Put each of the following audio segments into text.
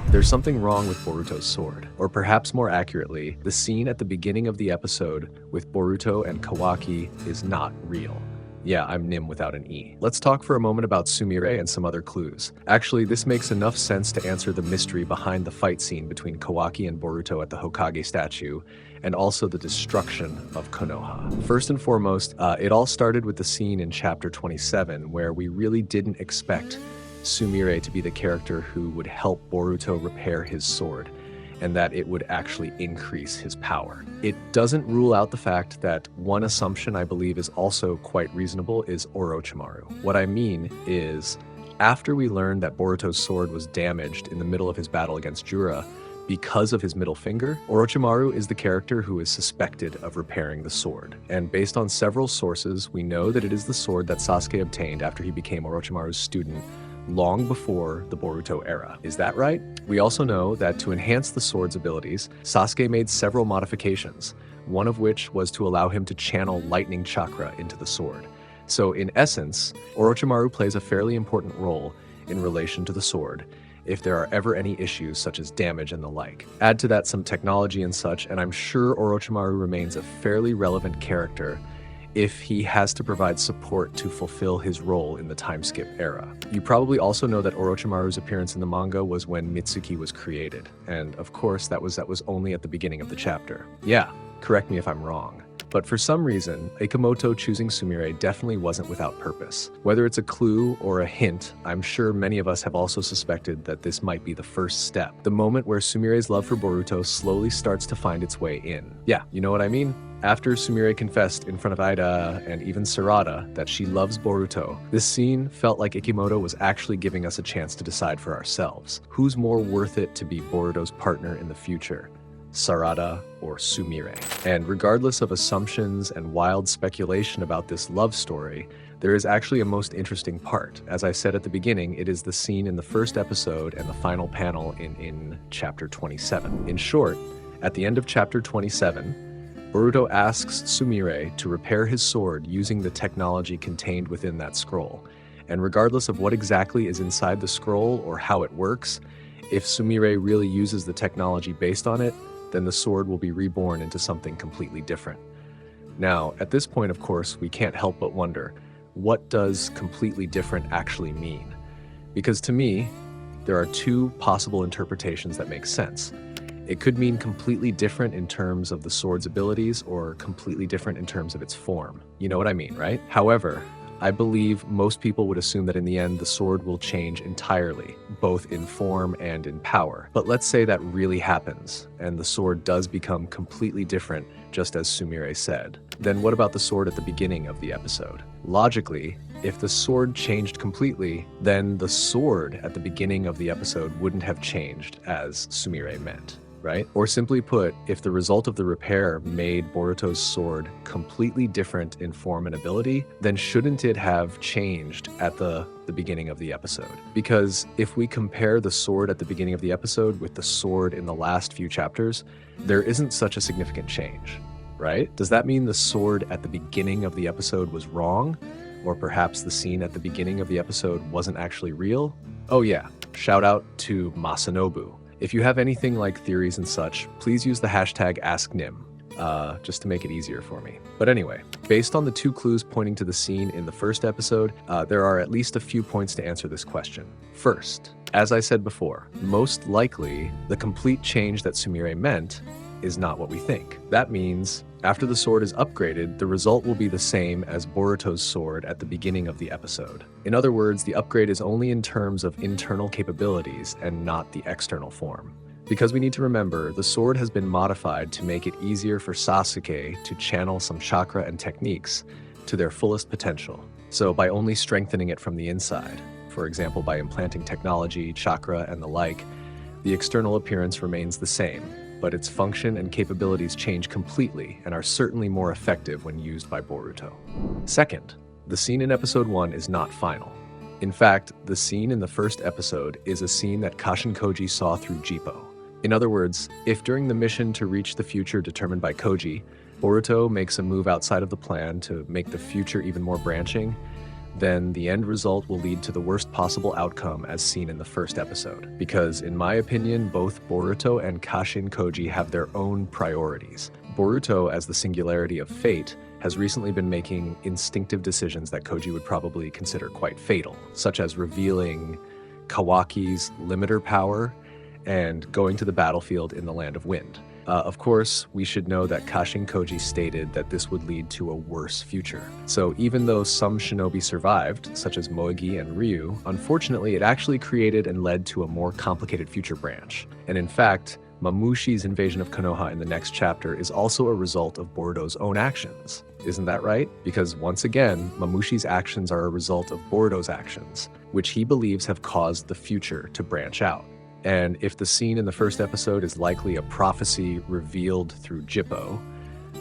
There's something wrong with Boruto's sword, or perhaps more accurately, the scene at the beginning of the episode with Boruto and Kawaki is not real. Yeah, I'm Nim without an E. Let's talk for a moment about Sumire and some other clues. Actually, this makes enough sense to answer the mystery behind the fight scene between Kawaki and Boruto at the Hokage statue, and also the destruction of Konoha. First and foremost, it all started with the scene in chapter 27, where we really didn't expect Sumire to be the character who would help Boruto repair his sword, and that it would actually increase his power. It doesn't rule out the fact that one assumption I believe is also quite reasonable is Orochimaru. What I mean is, after we learned that Boruto's sword was damaged in the middle of his battle against Jura because of his middle finger, Orochimaru is the character who is suspected of repairing the sword. And based on several sources, we know that it is the sword that Sasuke obtained after he became Orochimaru's student long before the Boruto era. Is that right? We also know that to enhance the sword's abilities, Sasuke made several modifications, one of which was to allow him to channel lightning chakra into the sword. So in essence, Orochimaru plays a fairly important role in relation to the sword if there are ever any issues such as damage and the like. Add to that some technology and such, and I'm sure Orochimaru remains a fairly relevant character if he has to provide support to fulfill his role in the time skip era. You probably also know that Orochimaru's appearance in the manga was when Mitsuki was created, and of course that was only at the beginning of the chapter. Yeah, correct me if I'm wrong. But for some reason, Ikemoto choosing Sumire definitely wasn't without purpose. Whether it's a clue or a hint, I'm sure many of us have also suspected that this might be the first step, the moment where Sumire's love for Boruto slowly starts to find its way in. Yeah, you know what I mean? After Sumire confessed in front of Aida and even Sarada that she loves Boruto, this scene felt like Ikemoto was actually giving us a chance to decide for ourselves. Who's more worth it to be Boruto's partner in the future? Sarada or Sumire? And regardless of assumptions and wild speculation about this love story, there is actually a most interesting part. As I said at the beginning, it is the scene in the first episode and the final panel in chapter 27. In short, at the end of chapter 27, Boruto asks Sumire to repair his sword using the technology contained within that scroll. And regardless of what exactly is inside the scroll or how it works, if Sumire really uses the technology based on it, then the sword will be reborn into something completely different. Now, at this point, of course, we can't help but wonder, what does completely different actually mean? Because to me, there are two possible interpretations that make sense. It could mean completely different in terms of the sword's abilities or completely different in terms of its form. You know what I mean, right? However, I believe most people would assume that in the end, the sword will change entirely, both in form and in power. But let's say that really happens, and the sword does become completely different, just as Sumire said. Then what about the sword at the beginning of the episode? Logically, if the sword changed completely, then the sword at the beginning of the episode wouldn't have changed as Sumire meant, right? Or simply put, if the result of the repair made Boruto's sword completely different in form and ability, then shouldn't it have changed at the beginning of the episode? Because if we compare the sword at the beginning of the episode with the sword in the last few chapters, there isn't such a significant change, right? Does that mean the sword at the beginning of the episode was wrong? Or perhaps the scene at the beginning of the episode wasn't actually real? Oh yeah, shout out to Masanobu. If you have anything like theories and such, please use the hashtag AskNim, just to make it easier for me. But anyway, based on the two clues pointing to the scene in the first episode, there are at least a few points to answer this question. First, as I said before, most likely the complete change that Sumire meant is not what we think. That means after the sword is upgraded, the result will be the same as Boruto's sword at the beginning of the episode. In other words, the upgrade is only in terms of internal capabilities and not the external form. Because we need to remember, the sword has been modified to make it easier for Sasuke to channel some chakra and techniques to their fullest potential. So by only strengthening it from the inside, for example by implanting technology, chakra, and the like, the external appearance remains the same, but its function and capabilities change completely and are certainly more effective when used by Boruto. Second, the scene in episode 1 is not final. In fact, the scene in the first episode is a scene that Kashin Koji saw through Jippo. In other words, if during the mission to reach the future determined by Koji, Boruto makes a move outside of the plan to make the future even more branching, then the end result will lead to the worst possible outcome as seen in the first episode. Because in my opinion, both Boruto and Kashin Koji have their own priorities. Boruto, as the singularity of fate, has recently been making instinctive decisions that Koji would probably consider quite fatal, such as revealing Kawaki's limiter power and going to the battlefield in the Land of Wind. Of course, we should know that Kashin Koji stated that this would lead to a worse future. So even though some shinobi survived, such as Moegi and Ryu, unfortunately it actually created and led to a more complicated future branch. And in fact, Mamoshi's invasion of Konoha in the next chapter is also a result of Boruto's own actions. Isn't that right? Because once again, Mamoshi's actions are a result of Boruto's actions, which he believes have caused the future to branch out. And if the scene in the first episode is likely a prophecy revealed through Jippo,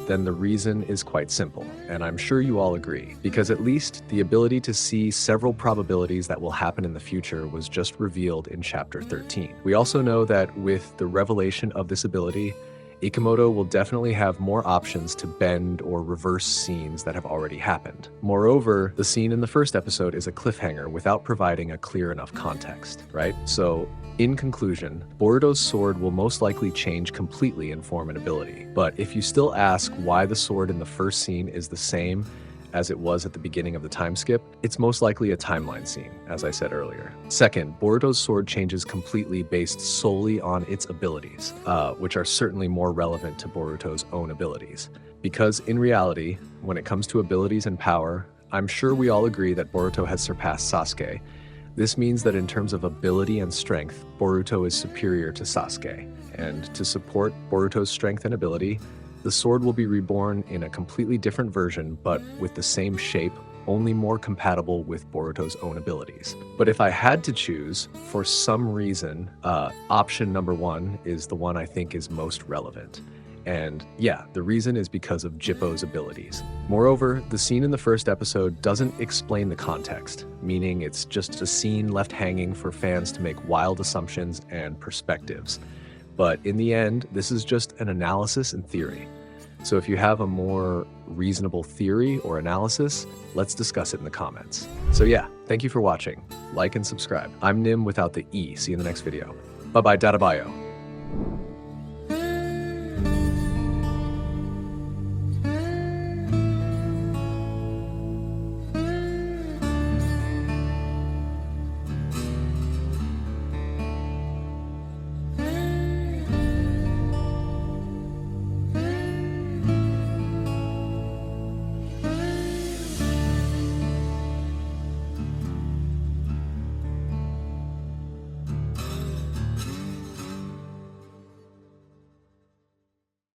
then the reason is quite simple, and I'm sure you all agree, because at least the ability to see several probabilities that will happen in the future was just revealed in Chapter 13. We also know that with the revelation of this ability, Ikemoto will definitely have more options to bend or reverse scenes that have already happened. Moreover, the scene in the first episode is a cliffhanger without providing a clear enough context, right? So, in conclusion, Boruto's sword will most likely change completely in form and ability. But if you still ask why the sword in the first scene is the same as it was at the beginning of the time skip, it's most likely a timeline scene, as I said earlier. Second, Boruto's sword changes completely based solely on its abilities, which are certainly more relevant to Boruto's own abilities. Because in reality, when it comes to abilities and power, I'm sure we all agree that Boruto has surpassed Sasuke. This means that in terms of ability and strength, Boruto is superior to Sasuke. And to support Boruto's strength and ability, the sword will be reborn in a completely different version, but with the same shape, only more compatible with Boruto's own abilities. But if I had to choose, for some reason, option number one is the one I think is most relevant. And yeah, the reason is because of Jippo's abilities. Moreover, the scene in the first episode doesn't explain the context, meaning it's just a scene left hanging for fans to make wild assumptions and perspectives. But in the end, this is just an analysis and theory. So if you have a more reasonable theory or analysis, let's discuss it in the comments. So yeah, thank you for watching. Like and subscribe. I'm Nim without the E. See you in the next video. Bye-bye, Databayo.